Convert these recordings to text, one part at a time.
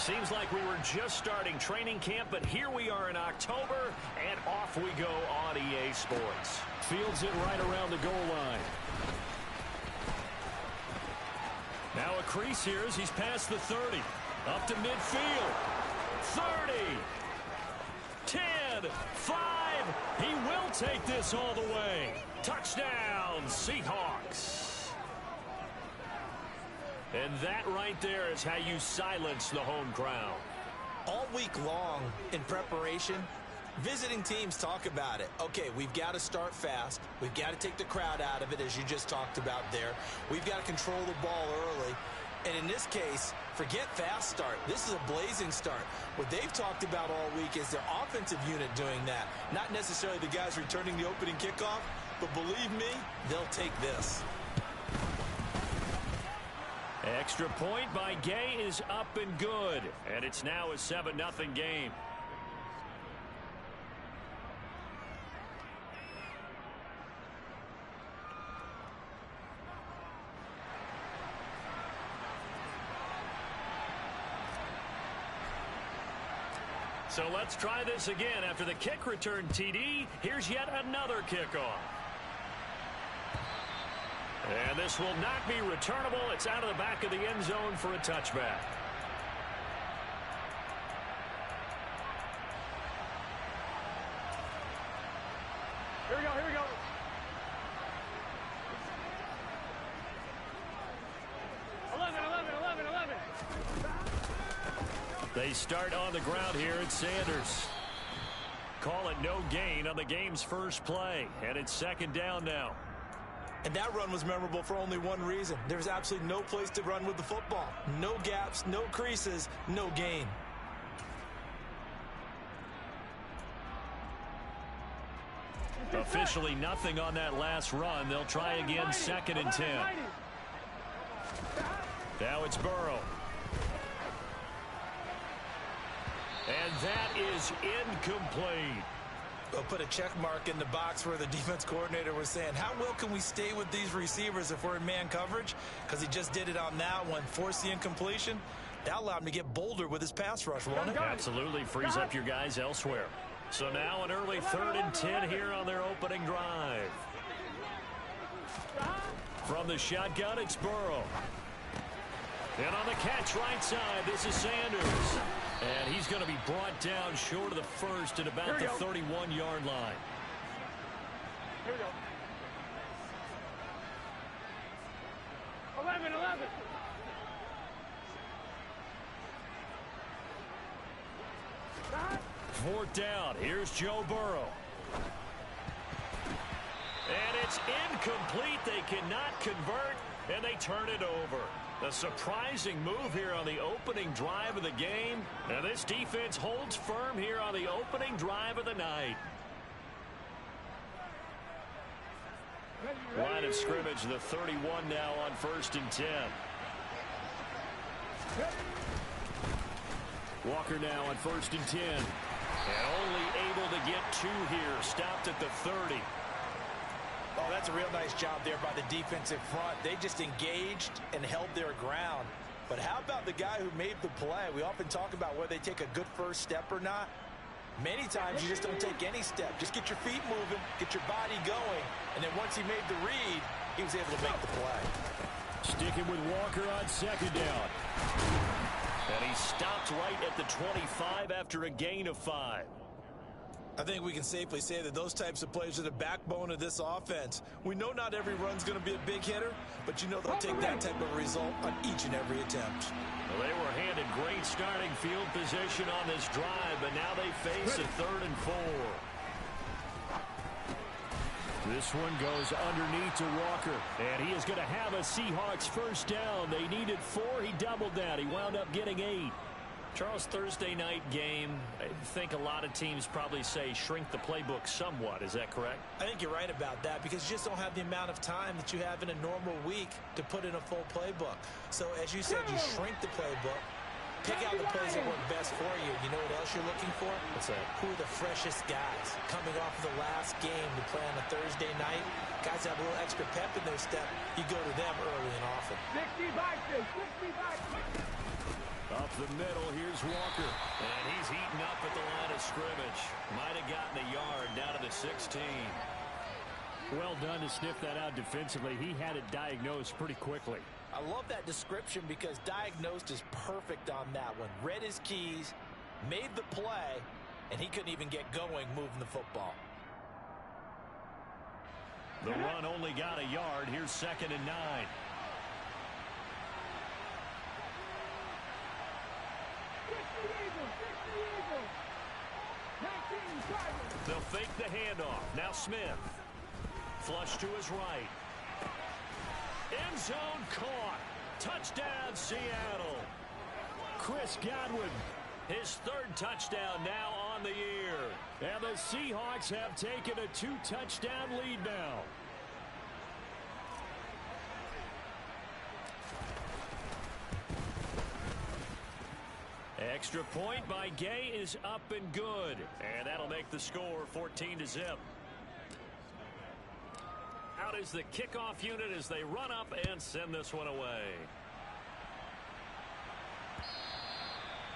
Seems like we were just starting training camp, but here we are in October, and off we go on EA Sports. Fields it right around the goal line. Now a crease here as he's past the 30. Up to midfield. 30. 10. 5. He will take this all the way. Touchdown, Seahawks. And that right there is how you silence the home crowd. All week long in preparation, visiting teams talk about it. Okay, we've got to start fast. We've got to take the crowd out of it, as you just talked about there. We've got to control the ball early. And in this case, forget fast start. This is a blazing start. What they've talked about all week is their offensive unit doing that. Not necessarily the guys returning the opening kickoff, but believe me, they'll take this. Extra point by Gay is up and good. And it's now a 7-0 game. So let's try this again. After the kick return TD, here's yet another kickoff. And this will not be returnable. It's out of the back of the end zone for a touchback. Here we go, here we go. They start on the ground here at Sanders. Call it no gain on the game's first play. And it's second down now. And that run was memorable for only one reason. There's absolutely no place to run with the football. No gaps, no creases, no gain. Officially nothing on that last run. They'll try again, 2nd and 10. Now it's Burrow. And that is incomplete. We'll put a check mark in the box where the defense coordinator was saying, how well can we stay with these receivers if we're in man coverage? Because he just did it on that one, forced the incompletion. That allowed him to get bolder with his pass rush, won't it? Absolutely frees up your guys elsewhere. So now an early 3rd and 10 here on their opening drive. From the shotgun, it's Burrow. And on the catch right side, this is Sanders. And he's going to be brought down short of the first at about the 31-yard line. Here we go. 11. 4th down. Here's Joe Burrow. And it's incomplete. They cannot convert, and they turn it over. A surprising move here on the opening drive of the game. And this defense holds firm here on the opening drive of the night. Line of scrimmage, the 31 now on 1st and 10. Walker now on 1st and 10. And only able to get 2 here. Stopped at the 30. Oh, that's a real nice job there by the defensive front. They just engaged and held their ground. But how about the guy who made the play? We often talk about whether they take a good first step or not. Many times you just don't take any step. Just get your feet moving, get your body going, and then once he made the read, he was able to make the play. Sticking with Walker on 2nd down. And he stopped right at the 25 after a gain of 5. I think we can safely say that those types of plays are the backbone of this offense. We know not every run's going to be a big hitter, but you know they'll take that type of result on each and every attempt. Well, they were handed great starting field position on this drive, but now they face a 3rd and 4. This one goes underneath to Walker, and he is going to have a Seahawks first down. They needed 4. He doubled that. He wound up getting 8. Charles, Thursday night game, I think a lot of teams probably say shrink the playbook somewhat. Is that correct? I think you're right about that because you just don't have the amount of time that you have in a normal week to put in a full playbook. So as you said, you shrink the playbook, pick out the plays that work best for you. You know what else you're looking for? What's that? Who are the freshest guys coming off of the last game to play on a Thursday night? Guys have a little extra pep in their step. You go to them early and often. 60 back, 60 back. Up the middle, here's Walker. And he's heating up at the line of scrimmage. Might have gotten a yard down to the 16. Well done to sniff that out defensively. He had it diagnosed pretty quickly. I love that description because diagnosed is perfect on that one. Read his keys, made the play, and he couldn't even get going moving the football. The run only got a yard. Here's 2nd and 9. They'll fake the handoff. Now Smith. Flush to his right. End zone caught. Touchdown, Seattle. Chris Godwin. His 3rd touchdown now on the year. And the Seahawks have taken a 2-touchdown lead now. Extra point by Gay is up and good. And that'll make the score 14-0. Out is the kickoff unit as they run up and send this one away.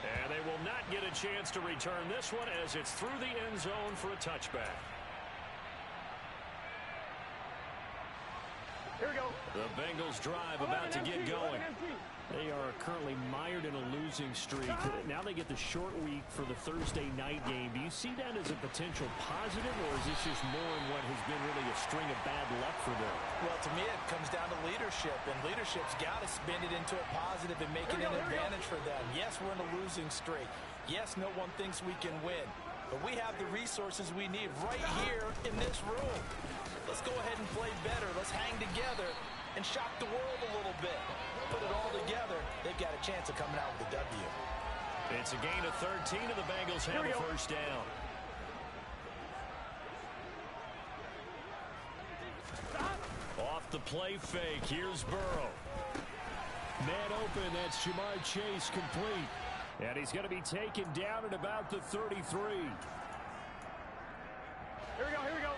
And they will not get a chance to return this one as it's through the end zone for a touchback. Here we go. The Bengals drive about to get going. They are currently mired in a losing streak. Now they get the short week for the Thursday night game. Do you see that as a potential positive, or is this just more in what has been really a string of bad luck for them? Well, to me, it comes down to leadership, and leadership's got to spin it into a positive and make it an advantage for them. Yes, we're in a losing streak. Yes, no one thinks we can win, but we have the resources we need right here in this room. Let's go ahead and play better. Let's hang together and shock the world a little bit. Put it all together, they've got a chance of coming out with a W. It's a gain of 13, and the Bengals have a first down. Off the play fake, here's Burrow. Man open, that's Jamar Chase complete. And he's going to be taken down at about the 33. Here we go, here we go.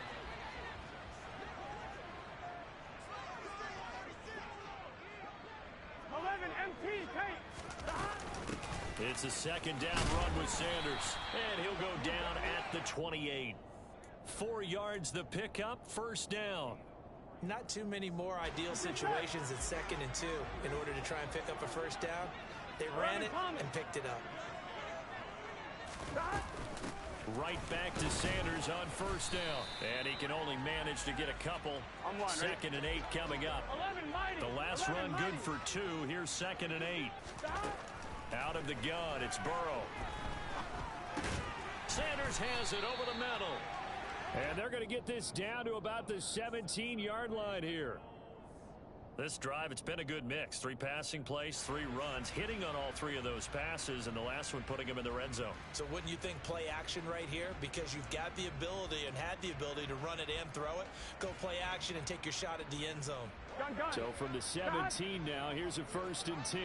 It's a 2nd down run with Sanders, and he'll go down at the 28. 4 yards the pickup, first down. Not too many more ideal situations at 2nd and 2 in order to try and pick up a first down. They ran it and picked it up. Right back to Sanders on first down. And he can only manage to get a couple. 2nd and 8 coming up. The last run good for 2. Here's 2nd and 8. Out of the gun, it's Burrow. Sanders has it over the middle. And they're going to get this down to about the 17-yard line here. This drive, it's been a good mix. 3 passing plays, 3 runs, hitting on all 3 of those passes, and the last one putting him in the red zone. So wouldn't you think play action right here? Because you've got the ability and had the ability to run it and throw it. Go play action and take your shot at the end zone. So from the 17 now, here's a 1st and 10.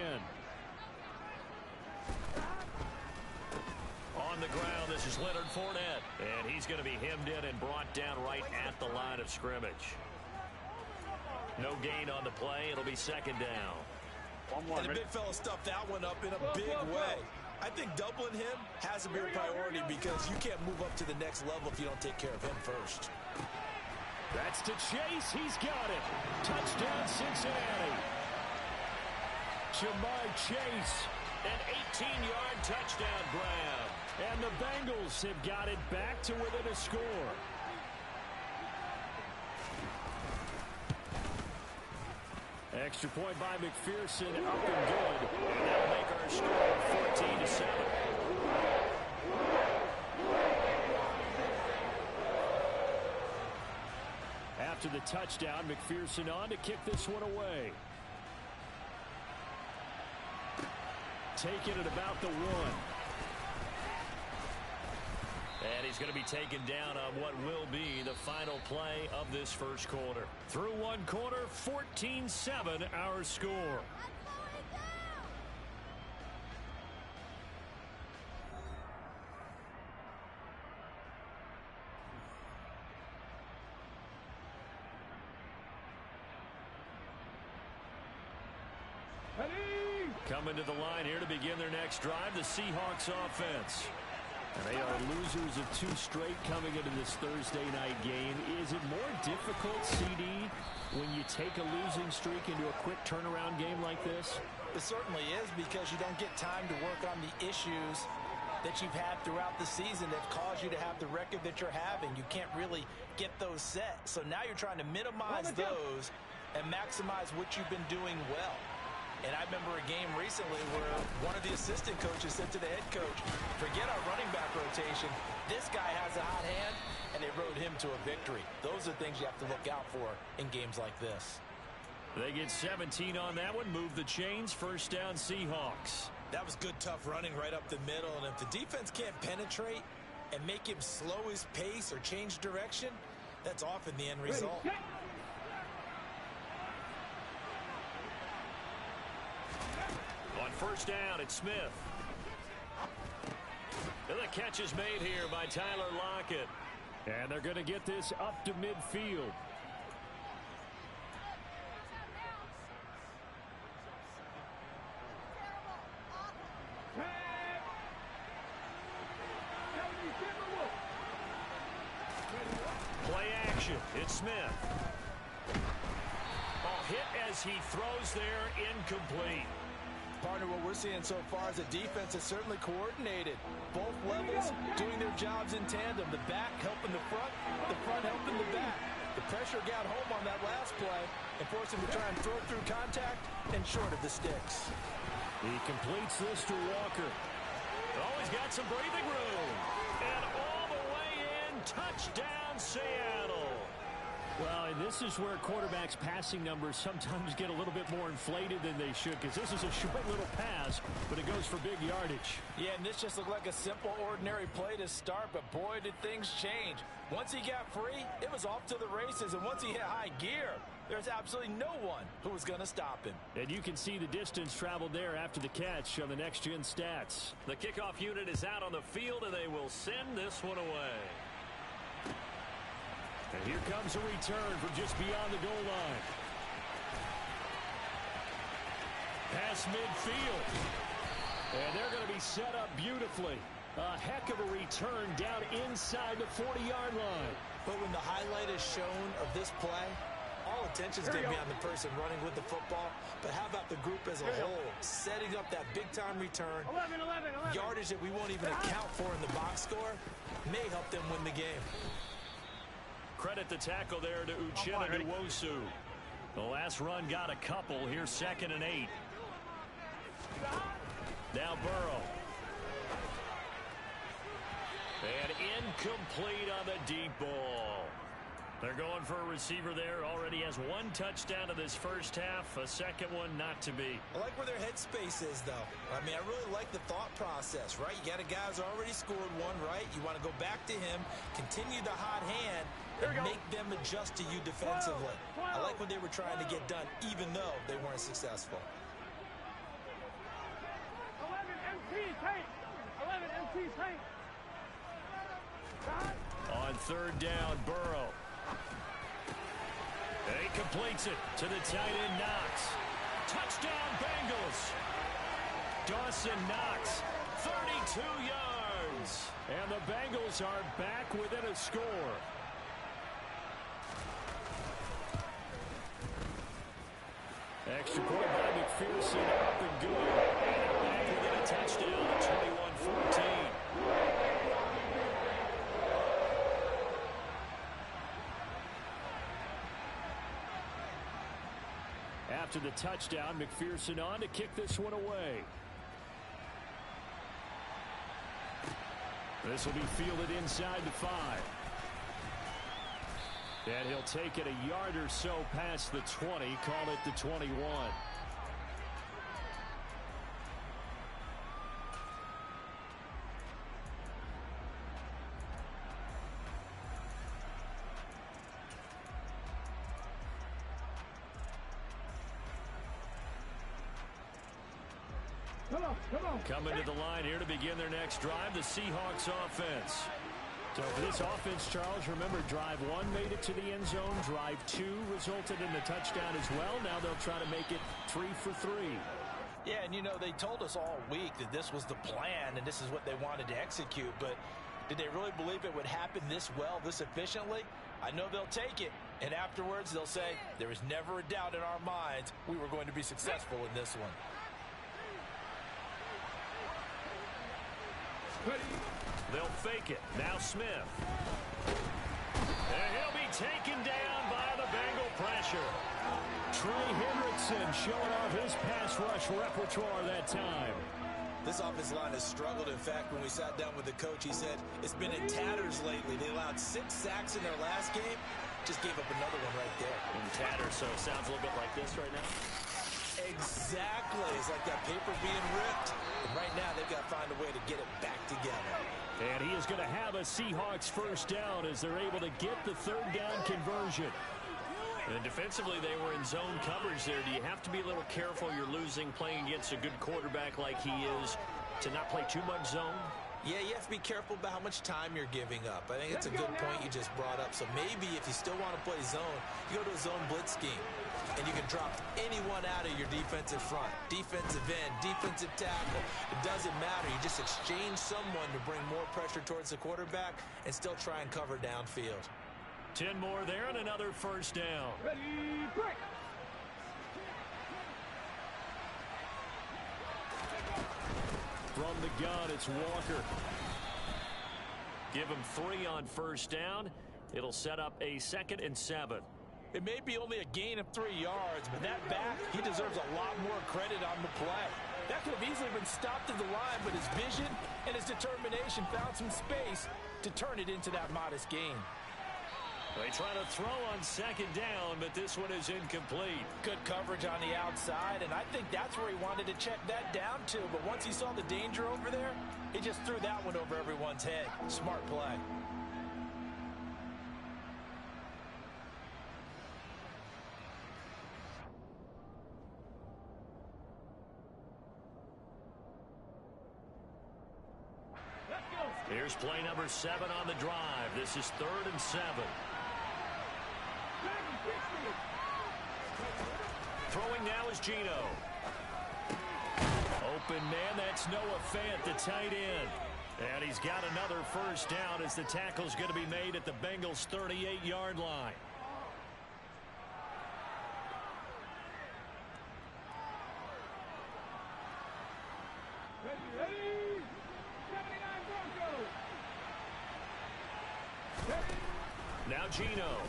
On the ground, this is Leonard Fournette. And he's going to be hemmed in and brought down right at the line of scrimmage. No gain on the play. It'll be 2nd down. And the big fella stuffed that one up in a big way. I think doubling him has to be a priority because you can't move up to the next level if you don't take care of him first. That's to Chase. He's got it. Touchdown, Cincinnati. Jamar Chase. An 18-yard touchdown grab. And the Bengals have got it back to within a score. Extra point by McPherson, up and good. And that'll make our score 14-7. After the touchdown, McPherson on to kick this one away. Taking it about the 1. And he's going to be taken down on what will be the final play of this first quarter. Through 1 quarter, 14-7 our score. Ready? Coming to the line here to begin their next drive, the Seahawks offense. And they are losers of 2 straight coming into this Thursday night game. Is it more difficult, CD, when you take a losing streak into a quick turnaround game like this? It certainly is, because you don't get time to work on the issues that you've had throughout the season that caused you to have the record that you're having. You can't really get those set. So now you're trying to minimize those and maximize what you've been doing well. And I remember a game recently where one of the assistant coaches said to the head coach, forget our running back rotation. This guy has a hot hand, and they rode him to a victory. Those are things you have to look out for in games like this. They get 17 on that one, move the chains, first down Seahawks. That was good, tough running right up the middle. And if the defense can't penetrate and make him slow his pace or change direction, that's often the end result. On first down, it's Smith. And the catch is made here by Tyler Lockett. And they're going to get this up to midfield. Play action. It's Smith. Ball hit as he throws there, incomplete. Partner, what we're seeing so far is a defense that's certainly coordinated. Both levels doing their jobs in tandem. The back helping the front helping the back. The pressure got home on that last play and forced him to try and throw through contact and short of the sticks. He completes this to Walker. Oh, he's got some breathing room. And all the way in, touchdown Seattle. Well, and this is where quarterbacks' passing numbers sometimes get a little bit more inflated than they should, because this is a short little pass, but it goes for big yardage. Yeah, and this just looked like a simple, ordinary play to start, but boy, did things change. Once he got free, it was off to the races, and once he hit high gear, there's absolutely no one who was going to stop him. And you can see the distance traveled there after the catch on the next-gen stats. The kickoff unit is out on the field, and they will send this one away. And here comes a return from just beyond the goal line. Past midfield. And they're going to be set up beautifully. A heck of a return down inside the 40-yard line. But when the highlight is shown of this play, all attention's going to be on the person running with the football. But how about the group as a whole, setting up that big-time return, 11. yardage that we won't even account for in the box score, may help them win the game. Credit the tackle there to Uchenna Nwosu. The last run got a couple. Here's 2nd and 8. Now Burrow. And incomplete on the deep ball. They're going for a receiver there. Already has 1 touchdown in this first half. A second one not to be. I like where their headspace is, though. I mean, I really like the thought process, right? You got a guy who's already scored 1, right? You want to go back to him, continue the hot hand, and make them adjust to you defensively. I like what they were trying to get done, even though they weren't successful. 11 MT tank. 11 MT tank. On 3rd down, Burrow. And he completes it to the tight end, Knox. Touchdown, Bengals. Dawson Knox, 32 yards. And the Bengals are back within a score. Extra point by McPherson, up and good. And we get a touchdown at 21-14. After the touchdown, McPherson on to kick this one away. This will be fielded inside the 5. And he'll take it a yard or so past the 20, call it the 21. Come on. Coming to the line here to begin their next drive, the Seahawks offense. So for this offense, Charles, remember, drive 1 made it to the end zone. Drive 2 resulted in the touchdown as well. Now they'll try to make it 3 for 3. Yeah, and you know, they told us all week that this was the plan and this is what they wanted to execute, but did they really believe it would happen this well, this efficiently? I know they'll take it, and afterwards they'll say, there was never a doubt in our minds we were going to be successful in this one. They'll fake it. Now Smith. And he'll be taken down by the Bengal pressure. Trey Hendrickson showing off his pass rush repertoire that time. This offensive line has struggled. In fact, when we sat down with the coach, he said it's been in tatters lately. They allowed 6 sacks in their last game. Just gave up another one right there. In tatters, so it sounds a little bit like this right now. Exactly. It's like that paper being ripped. And right now, they've got to find a way to get it back together. And he is going to have a Seahawks first down as they're able to get the third down conversion. And defensively, they were in zone coverage there. Do you have to be a little careful? You're losing playing against a good quarterback like he is to not play too much zone? Yeah, you have to be careful about how much time you're giving up. I think it's a good point you just brought up. So maybe if you still want to play zone, you go to a zone blitz scheme. And you can drop anyone out of your defensive front. Defensive end, defensive tackle. It doesn't matter. You just exchange someone to bring more pressure towards the quarterback and still try and cover downfield. 10 more there and another first down. Ready, break. From the gun, it's Walker. Give him 3 on first down. It'll set up a 2nd and 7. It may be only a gain of 3 yards, but that back, he deserves a lot more credit on the play. That could have easily been stopped at the line, but his vision and his determination found some space to turn it into that modest gain. They try to throw on 2nd down, but this one is incomplete. Good coverage on the outside, and I think that's where he wanted to check that down to. But once he saw the danger over there, he just threw that one over everyone's head. Smart play. Here's play number 7 on the drive. This is 3rd and 7. Throwing now is Geno. Open man, that's Noah Fant, the tight end. And he's got another first down as the tackle's going to be made at the Bengals' 38-yard line. Ready, 79 Broncos. Now Geno.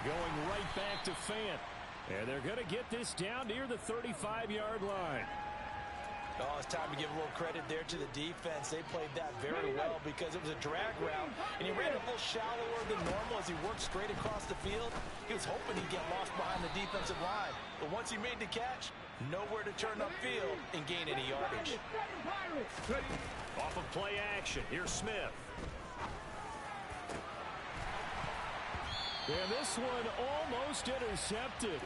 Going right back to Fant. And they're going to get this down near the 35-yard line. Oh, it's time to give a little credit there to the defense. They played that very well because it was a drag route, and he ran a little shallower than normal as he worked straight across the field. He was hoping he'd get lost behind the defensive line. But once he made the catch, nowhere to turn upfield and gain any yardage. Off of play action, here's Smith. And this one almost intercepted.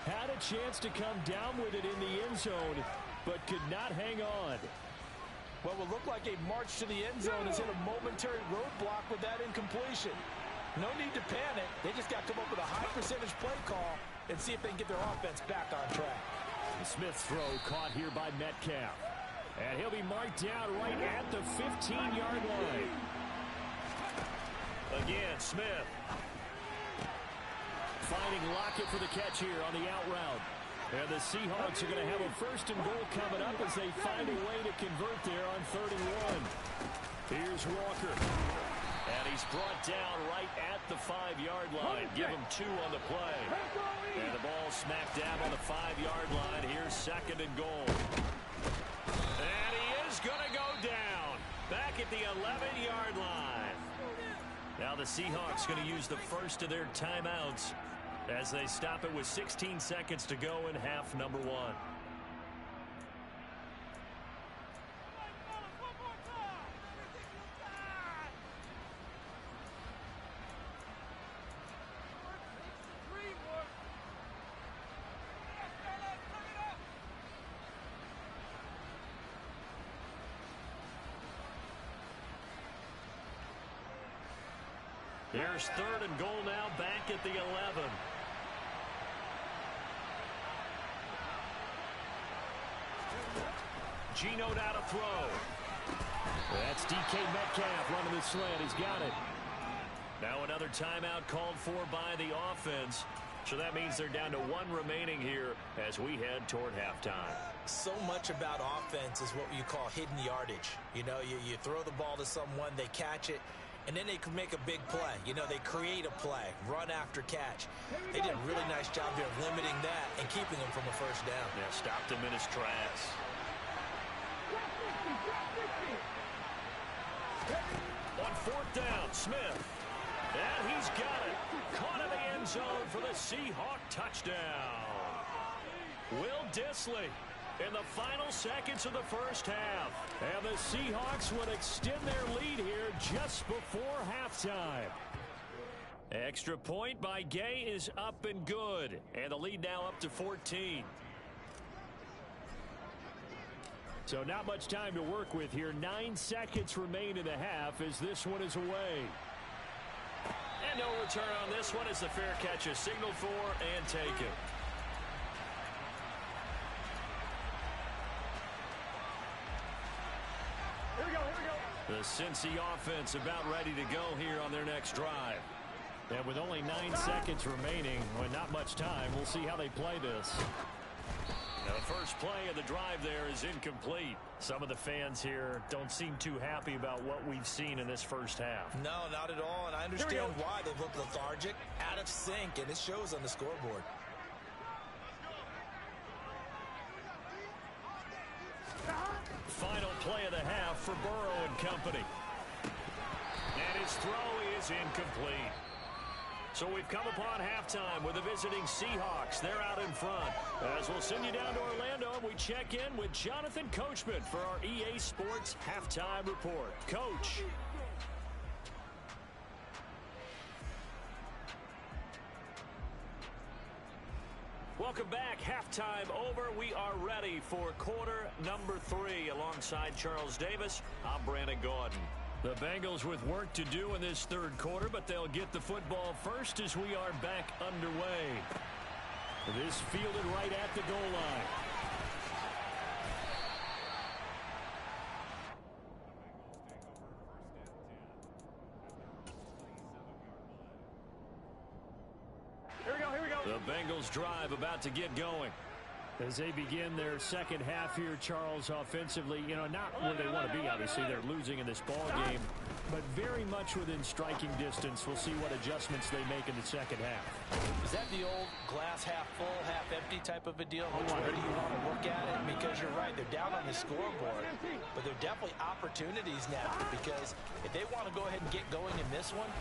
Had a chance to come down with it in the end zone, but could not hang on. What will look like a march to the end zone has hit a momentary roadblock with that incompletion. No need to panic. They just got to come up with a high percentage play call and see if they can get their offense back on track. Smith's throw caught here by Metcalf. And he'll be marked down right at the 15-yard line. Again, Smith. Finding Lockett for the catch here on the out route. And the Seahawks are going to have a 1st and goal coming up as they find a way to convert there on 3rd and 1. Here's Walker. And he's brought down right at the 5-yard line. Give him 2 on the play. And the ball smacked down on the 5-yard line. Here's 2nd and goal. And he is going to go down. Back at the 11-yard line. Now the Seahawks going to use the first of their timeouts as they stop it with 16 seconds to go in half number 1. Here's 3rd and goal now back at the 11. Geno now to throw. That's DK Metcalf running the slant. He's got it. Now another timeout called for by the offense. So that means they're down to 1 remaining here as we head toward halftime. So much about offense is what you call hidden yardage. You know, you throw the ball to someone, they catch it, and then they can make a big play. You know, they create a play, run after catch. They did a really nice job here of limiting that and keeping him from a first down. Yeah, stopped him in his tracks. On 4th down, Smith. And he's got it. Caught in the end zone for the Seahawk touchdown. Will Dissly in the final seconds of the first half. And the Seahawks would extend their lead here just before halftime. Extra point by Gay is up and good. And the lead now up to 14. So not much time to work with here. 9 seconds remain in the half as this one is away. And no return on this one as the fair catch is signaled for and taken. Here we go. The Cincy offense about ready to go here on their next drive. And with only 9 seconds remaining, well, not much time, we'll see how they play this. Now the first play of the drive there is incomplete. Some of the fans here don't seem too happy about what we've seen in this first half. No, not at all, and I understand why. They've looked lethargic, out of sync, and it shows on the scoreboard. Final play of the half for Burrow and company. And his throw is incomplete. So we've come upon halftime with the visiting Seahawks. They're out in front. As we'll send you down to Orlando, we check in with Jonathan Coachman for our EA Sports Halftime Report. Coach. Welcome back. Halftime over. We are ready for quarter number 3 alongside Charles Davis. I'm Brandon Gaudin. The Bengals with work to do in this third quarter, but they'll get the football first as we are back underway. This fielded right at the goal line. Here we go. The Bengals drive about to get going. As they begin their second half here, Charles, offensively, you know, not where they want to be, obviously. They're losing in this ball game, but very much within striking distance. We'll see what adjustments they make in the second half. Is that the old glass half full, half empty type of a deal? Which way do you want to look at it? Because you're right, they're down on the scoreboard, but they're definitely opportunities now because if they want to go ahead and get going in this one,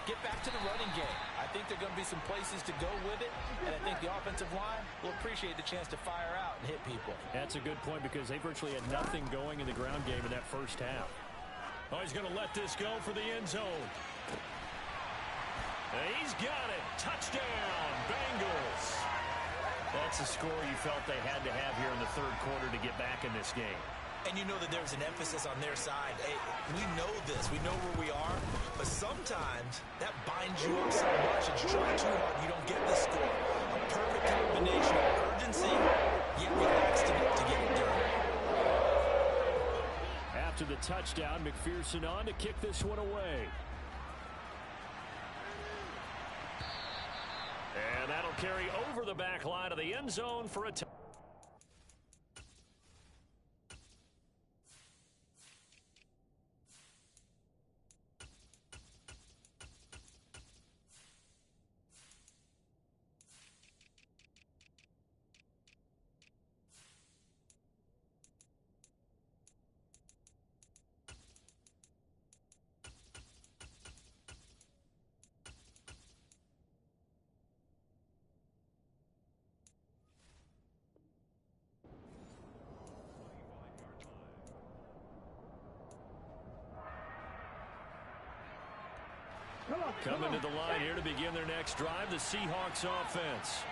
get back to the running game. I think there are going to be some places to go with it, and I think the offensive line will appreciate the chance to fire out and hit people. That's a good point because they virtually had nothing going in the ground game in that first half. Oh, he's going to let this go for the end zone. And he's got it. Touchdown, Bengals. That's a score you felt they had to have here in the third quarter to get back in this game. And you know that there's an emphasis on their side. Hey, we know this. We know where we are. But sometimes that binds you up so much. It's trying too hard. You don't get the score. A perfect combination of urgency, yet relaxed enough to get it done. After the touchdown, McPherson on to kick this one away. And that'll carry over the back line of the end zone for a touchdown. Coming to the line here to begin their next drive, the Seahawks offense.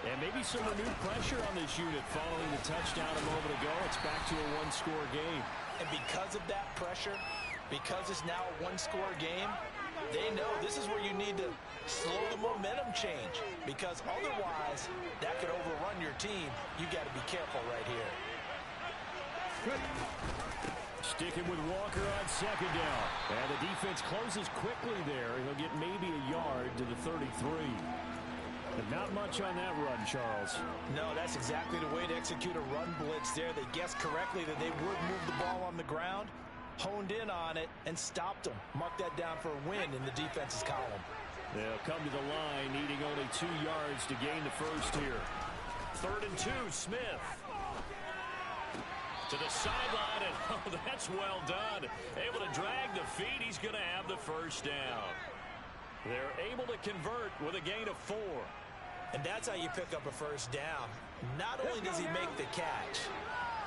And maybe some renewed pressure on this unit following the touchdown a moment ago. It's back to a one-score game. And because of that pressure, because it's now a one-score game, they know this is where you need to slow the momentum change. Because otherwise, that could overrun your team. You got to be careful right here. Sticking with Walker on second down. And the defense closes quickly there. He'll get maybe a yard to the 33. And not much on that run, Charles. No, that's exactly the way to execute a run blitz there. They guessed correctly that they would move the ball on the ground, honed in on it, and stopped them. Mark that down for a win in the defense's column. They'll come to the line, needing only 2 yards to gain the first here. 3rd and 2, Smith. To the sideline, and oh, that's well done. Able to drag the feet. He's going to have the first down. They're able to convert with a gain of 4. And that's how you pick up a first down. Not only does he make the catch,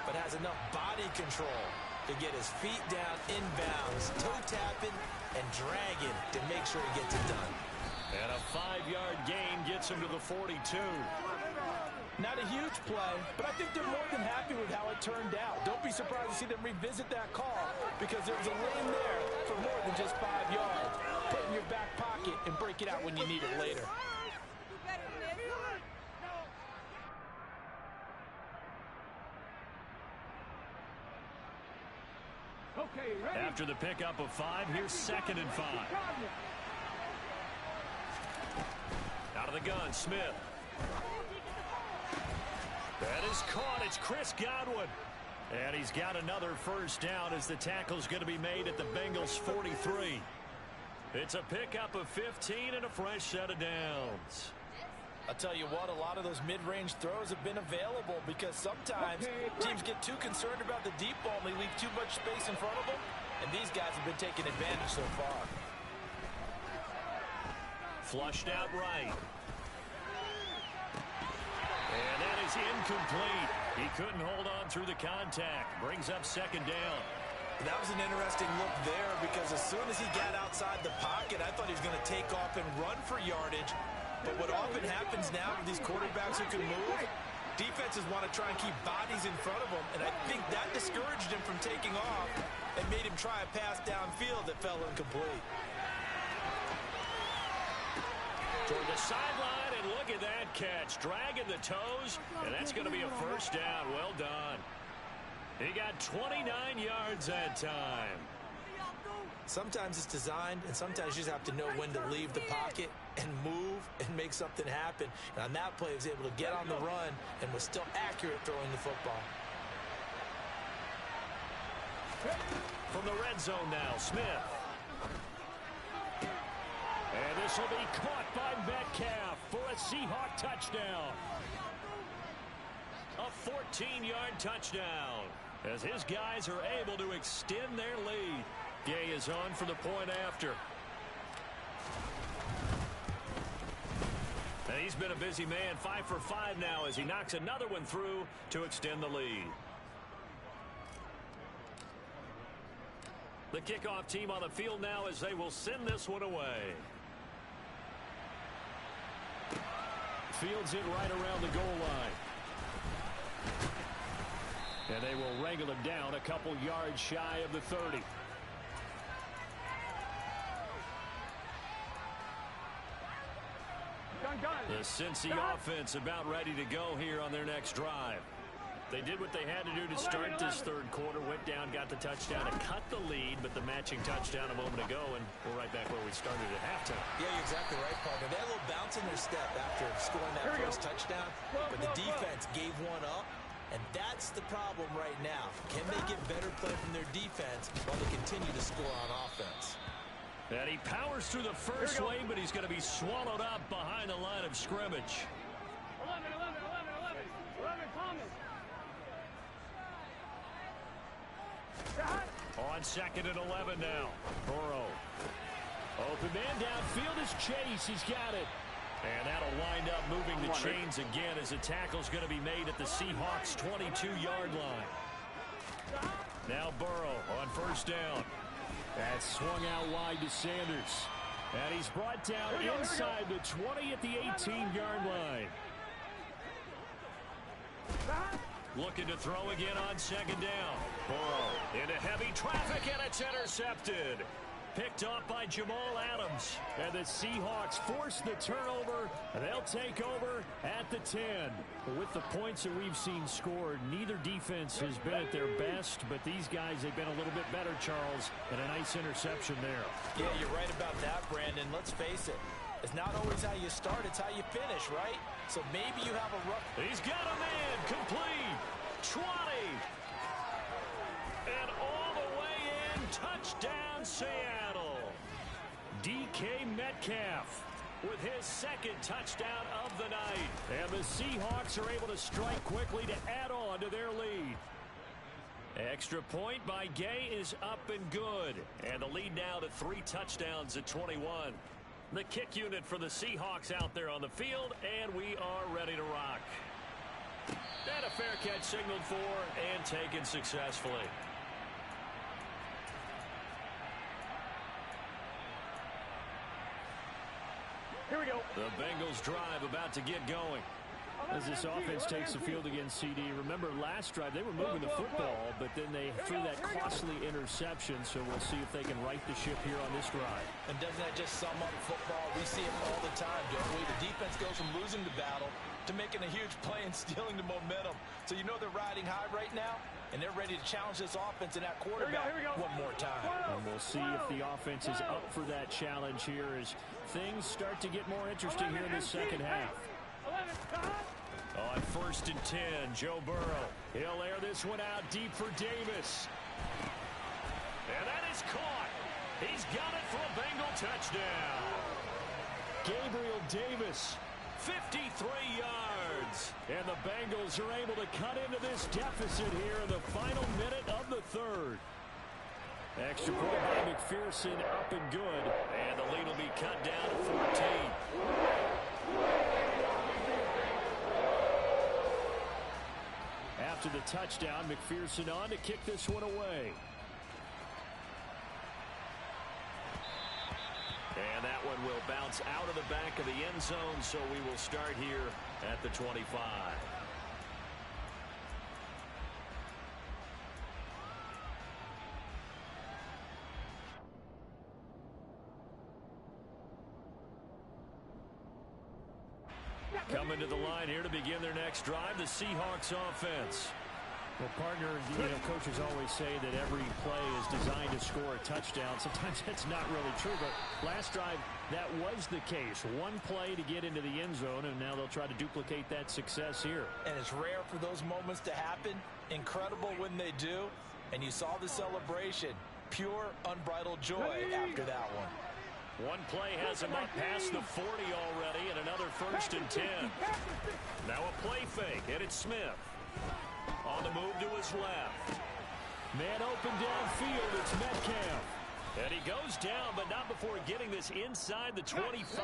but has enough body control to get his feet down inbounds, toe tapping and dragging to make sure he gets it done. And a 5-yard gain gets him to the 42. Not a huge play, but I think they're more than happy with how it turned out. Don't be surprised to see them revisit that call because there was a lane there for more than just 5 yards. Put it in your back pocket and break it out when you need it later. Okay, ready? After the pickup of 5, here's 2nd and 5. Out of the gun, Smith. That is caught. It's Chris Godwin. And he's got another first down as the tackle's going to be made at the Bengals' 43. It's a pickup of 15 and a fresh set of downs. I'll tell you what, a lot of those mid-range throws have been available because sometimes teams get too concerned about the deep ball and they leave too much space in front of them, and these guys have been taking advantage so far. Flushed out right. And that is incomplete. He couldn't hold on through the contact. Brings up 2nd down. That was an interesting look there because as soon as he got outside the pocket, I thought he was going to take off and run for yardage. But what often happens now with these quarterbacks who can move, defenses want to try and keep bodies in front of them, and I think that discouraged him from taking off and made him try a pass downfield that fell incomplete. Toward the sideline, and look at that catch. Dragging the toes, and that's going to be a first down. Well done. He got 29 yards that time. Sometimes it's designed, and sometimes you just have to know when to leave the pocket and move and make something happen. And on that play, he was able to get on the run and was still accurate throwing the football. From the red zone now, Smith. And this will be caught by Metcalf for a Seahawk touchdown. A 14-yard touchdown as his guys are able to extend their lead. Gay is on for the point after. And he's been a busy man, 5 for 5 now as he knocks another one through to extend the lead. The kickoff team on the field now as they will send this one away. Fields it right around the goal line. And they will wrangle him down a couple yards shy of the 30. The Cincy offense about ready to go here on their next drive. They did what they had to do to start this 3rd quarter. Went down, got the touchdown, and cut the lead, but the matching touchdown a moment ago, and we're right back where we started at halftime. Yeah, you're exactly right, partner. They had a little bounce in their step after scoring that first touchdown, but the defense gave one up, and that's the problem right now. Can they get better play from their defense while they continue to score on offense? And he powers through the first wave, but he's going to be swallowed up behind the line of scrimmage. 11, Thomas. On 2nd and 11 now. Burrow. Open man downfield is Chase. He's got it. And that'll wind up moving the chains again as the tackle's going to be made at the Seahawks' 22-yard line. Now Burrow on 1st down. That's swung out wide to Sanders. And he's brought down inside the 20 at the 18-yard line. Looking to throw again on 2nd down. Burrow into heavy traffic, and it's intercepted. picked off by Jamal Adams. And the Seahawks force the turnover. They'll take over at the 10. With the points that we've seen scored, neither defense has been at their best, but these guys, they've been a little bit better, Charles, and a nice interception there. Yeah, you're right about that, Brandon. Let's face it. It's not always how you start, it's how you finish, right? So maybe you have a rough... He's got a man, complete, 20. And all the way in, touchdown Seattle. DK Metcalf with his second touchdown of the night. And the Seahawks are able to strike quickly to add on to their lead. Extra point by Gay is up and good. And the lead now to 3 touchdowns at 21. The kick unit for the Seahawks out there on the field, and we are ready to rock. And a fair catch signaled for and taken successfully. Here we go. The Bengals drive about to get going. As this offense takes the field against CD. Remember, last drive, they were moving the football, but then they threw that costly interception, so we'll see if they can right the ship here on this drive. And doesn't that just sum up football? We see it all the time, don't we? The defense goes from losing the battle to making a huge play and stealing the momentum. So you know they're riding high right now, and they're ready to challenge this offense and that quarterback one more time. And we'll see if the offense is up for that challenge here as things start to get more interesting here in the second half. On 1st and 10, Joe Burrow. He'll air this one out deep for Davis. And that is caught. He's got it for a Bengal touchdown. Gabriel Davis, 53 yards. And the Bengals are able to cut into this deficit here in the final minute of the third. Extra point by McPherson, up and good. And the lead will be cut down to 14. After the touchdown, McPherson on to kick this one away. And that one will bounce out of the back of the end zone, so we will start here at the 25. Coming to the line here to begin their next drive, the Seahawks offense. Well, partner, coaches always say that every play is designed to score a touchdown. Sometimes that's not really true, but last drive, that was the case. One play to get into the end zone, and now they'll try to duplicate that success here. And it's rare for those moments to happen. Incredible when they do. And you saw the celebration. Pure, unbridled joy after that one. One play has him up past the 40 already, and another 1st and 10. Now a play fake, and it's Smith. On the move to his left. Man open downfield, it's Metcalf. And he goes down, but not before getting this inside the 25.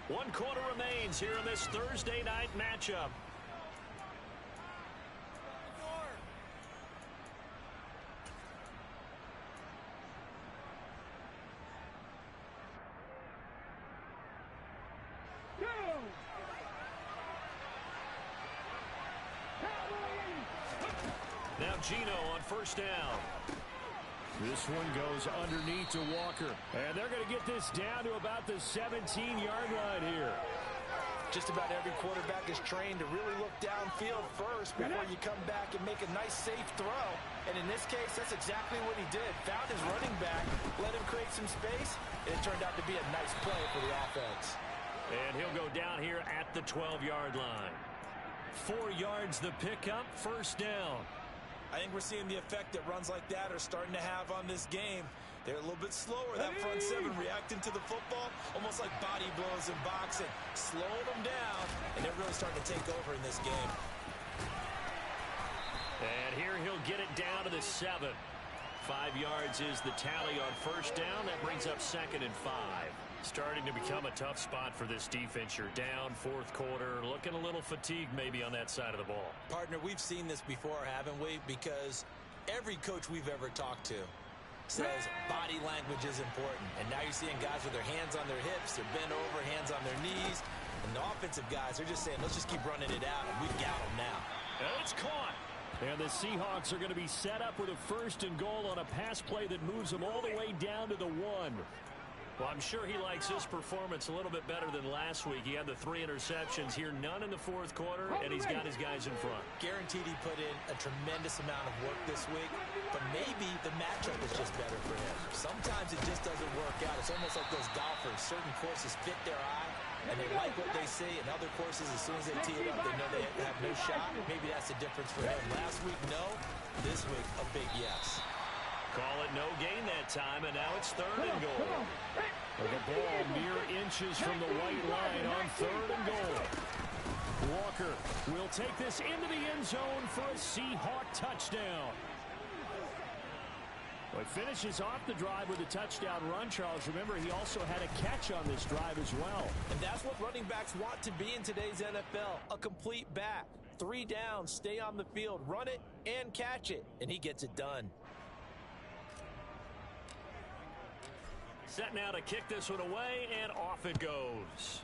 1 quarter remains here in this Thursday night matchup. Now Gino on 1st down. This one goes underneath to Walker. And they're going to get this down to about the 17-yard line here. Just about every quarterback is trained to really look downfield first before you come back and make a nice, safe throw. And in this case, that's exactly what he did. Found his running back, let him create some space, and it turned out to be a nice play for the offense. And he'll go down here at the 12-yard line. 4 yards the pickup, 1st down. I think we're seeing the effect that runs like that are starting to have on this game. They're a little bit slower, that front seven, reacting to the football, almost like body blows in boxing. Slowing them down, and they're really starting to take over in this game. And here he'll get it down to the 7. 5 yards is the tally on 1st down. That brings up 2nd and 5. Starting to become a tough spot for this defense. You're down 4th quarter, looking a little fatigued maybe on that side of the ball. Partner, we've seen this before, haven't we? Because every coach we've ever talked to says body language is important. And now you're seeing guys with their hands on their hips, they're bent over, hands on their knees. And the offensive guys are just saying, let's just keep running it out, and we've got them now. And it's caught. And the Seahawks are going to be set up with a 1st and goal on a pass play that moves them all the way down to the 1. Well, I'm sure he likes his performance a little bit better than last week. He had the 3 interceptions here, none in the 4th quarter, and he's got his guys in front. Guaranteed he put in a tremendous amount of work this week, but maybe the matchup is just better for him. Sometimes it just doesn't work out. It's almost like those golfers. Certain courses fit their eye, and they like what they see, and other courses, as soon as they tee it up, they know they have no shot. Maybe that's the difference for him. Last week, no. This week, a big yes. Call it no gain that time, and now it's 3rd and goal. The ball mere inches from the white line on 3rd and goal. Walker will take this into the end zone for a Seahawk touchdown. Well, he finishes off the drive with a touchdown run, Charles. Remember, he also had a catch on this drive as well. And that's what running backs want to be in today's NFL, a complete back. 3 downs, stay on the field, run it, and catch it, and he gets it done. Set now to kick this one away, and off it goes.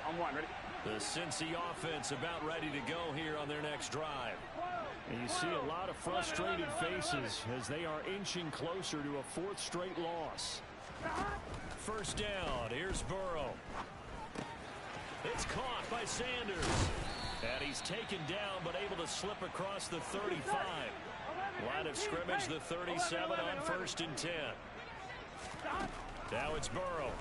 On 1, ready? The Cincy offense about ready to go here on their next drive. And you see a lot of frustrated faces as they are inching closer to a 4th straight loss. 1st down. Here's Burrow. It's caught by Sanders. And he's taken down, but able to slip across the 35. Line of scrimmage, the 37 on 1st and 10. Now it's Burrow.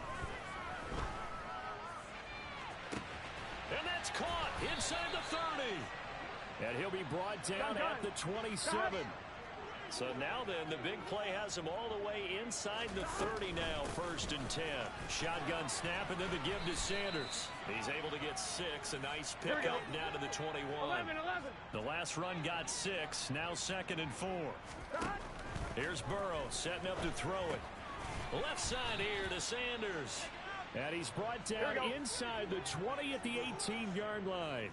And that's caught inside the 30. And he'll be brought down at the 27. So now then, the big play has him all the way inside the 30 now, 1st and 10. Shotgun snap and then the give to Sanders. He's able to get 6. A nice pickup down to the 21. 11. The last run got 6. Now 2nd and 4. Here's Burrow setting up to throw it. Left side here to Sanders. And he's brought down inside the 20 at the 18-yard line.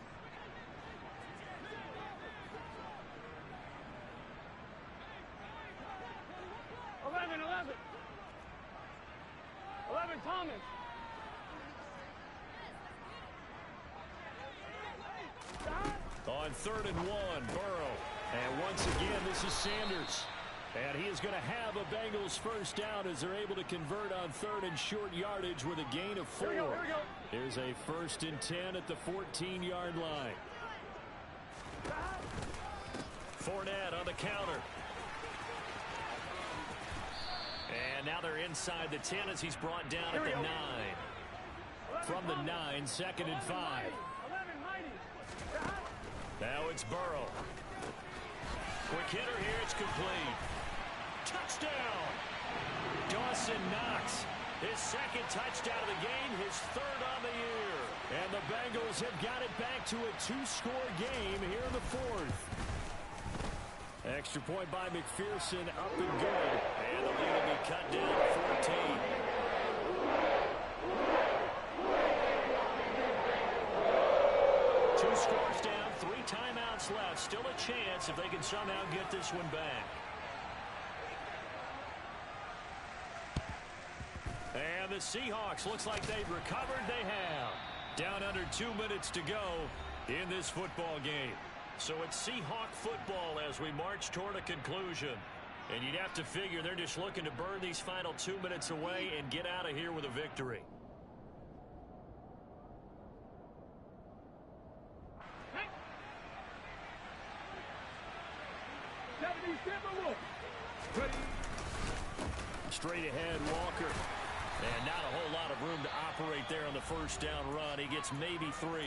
Thomas. On 3rd and 1, Burrow. And once again, this is Sanders. And he is going to have a Bengals 1st down as they're able to convert on 3rd and short yardage with a gain of 4. Here's a 1st and 10 at the 14-yard line. Fournette on the counter. And now they're inside the 10 as he's brought down at the 9. From the 9, 2nd and 5. Now it's Burrow. Quick hitter here, it's complete. Touchdown! Dawson Knox, his 2nd touchdown of the game, his 3rd on the year. And the Bengals have got it back to a 2-score game here in the 4th. Extra point by McPherson, up and good. And the lead will be cut down to 14. Two scores down, 3 timeouts left. Still a chance if they can somehow get this one back. And the Seahawks, looks like they've recovered. They have. Down under 2 minutes to go in this football game. So it's Seahawk football as we march toward a conclusion. And you'd have to figure they're just looking to burn these final 2 minutes away and get out of here with a victory. Straight ahead, Walker. And not a whole lot of room to operate there on the 1st down run. He gets maybe 3.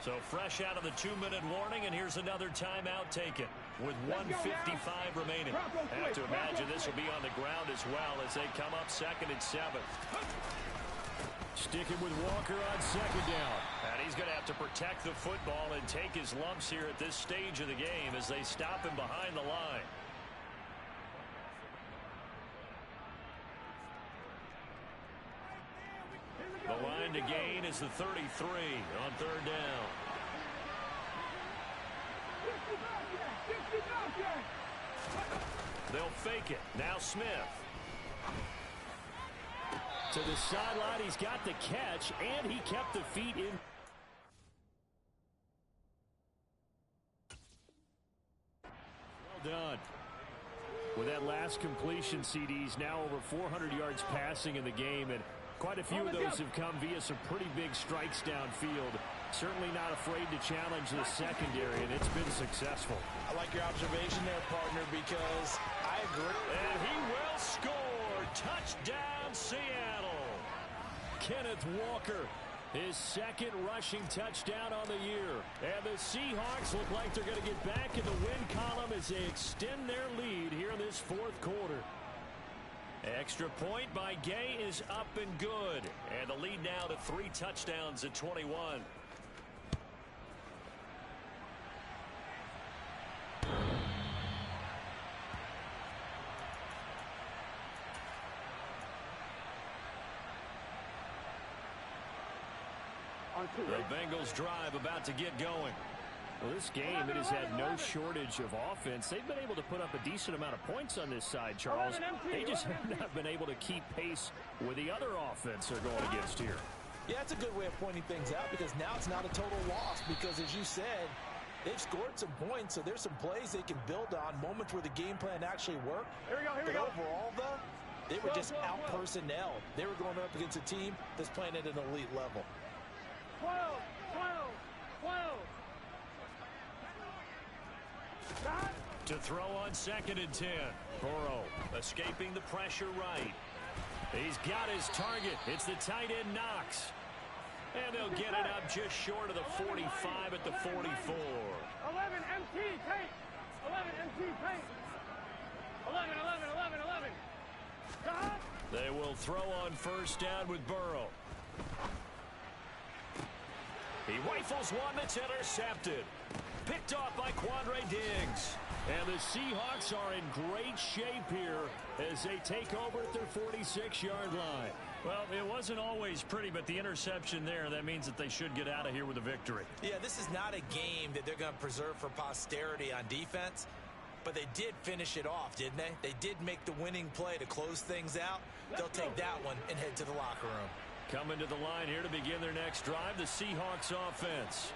So fresh out of the 2-minute warning, and here's another timeout taken with 1:55 remaining. I have to imagine this will be on the ground as well as they come up 2nd and 7. Sticking with Walker on 2nd down. And he's going to have to protect the football and take his lumps here at this stage of the game as they stop him behind the line. The line to gain is the 33 on 3rd down. They'll fake it. Now Smith. To the sideline, he's got the catch, and he kept the feet in. Well done. With that last completion, CD's now over 400 yards passing in the game, and quite a few of those have come via some pretty big strikes downfield. Certainly not afraid to challenge the secondary, and it's been successful. I like your observation there, partner, because I agree. And he will score. Touchdown, Seattle. Kenneth Walker, his second rushing touchdown on the year. And the Seahawks look like they're going to get back in the win column as they extend their lead here in this fourth quarter. Extra point by Gay is up and good. And the lead now to 3 touchdowns at 21. The Bengals drive about to get going. Well, this game, it has had no shortage of offense. They've been able to put up a decent amount of points on this side, Charles. They just have not been able to keep pace with the other offense they're going against here. Yeah, it's a good way of pointing things out because now it's not a total loss because, as you said, they've scored some points, so there's some plays they can build on, moments where the game plan actually worked. Here we go, but overall, though, they were just out-personnel. They were going up against a team that's playing at an elite level. 12, 12, 12. To throw on 2nd and 10. Burrow escaping the pressure right. He's got his target. It's the tight end Knox. And they'll get it up just short of the 45 at the 44. 11 MT tape. 11 MT tape. 11, 11, 11, 11. Stop. They will throw on 1st down with Burrow. He rifles one that's intercepted. Picked off by Quandre Diggs. And the Seahawks are in great shape here as they take over at their 46-yard line. Well, it wasn't always pretty, but the interception there, that means that they should get out of here with a victory. Yeah, this is not a game that they're going to preserve for posterity on defense, but they did finish it off, didn't they? They did make the winning play to close things out. They'll take that one and head to the locker room. Coming to the line here to begin their next drive, the Seahawks offense.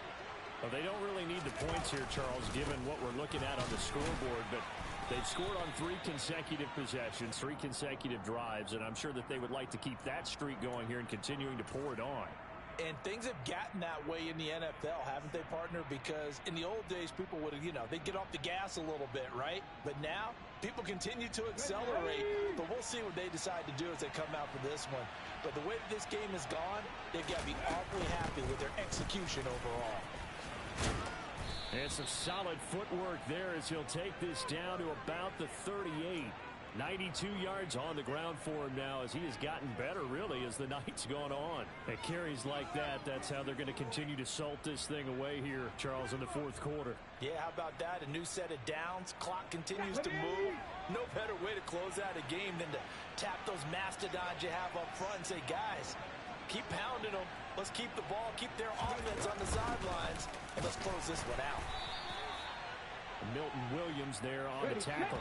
Well, they don't really need the points here, Charles, given what we're looking at on the scoreboard, but they've scored on 3 consecutive possessions, 3 consecutive drives, and I'm sure that they would like to keep that streak going here and continuing to pour it on. And things have gotten that way in the NFL, haven't they, partner? Because in the old days, people would, they'd get off the gas a little bit, right? But now, people continue to accelerate, but we'll see what they decide to do as they come out for this one. But the way that this game has gone, they've got to be awfully happy with their execution overall. And some solid footwork there as he'll take this down to about the 38. 92 yards on the ground for him now as he has gotten better, really, as the night's gone on. At carries like that, that's how they're going to continue to salt this thing away here, Charles, in the fourth quarter. Yeah, how about that? A new set of downs. Clock continues to move. No better way to close out a game than to tap those mastodons you have up front and say, guys, keep pounding them. Let's keep the ball, keep their offense on the sidelines, and let's close this one out. Milton Williams there on the tackle.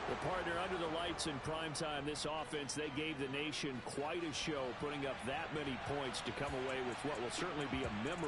The partner under the lights in primetime, this offense, they gave the nation quite a show, putting up that many points to come away with what will certainly be a memorable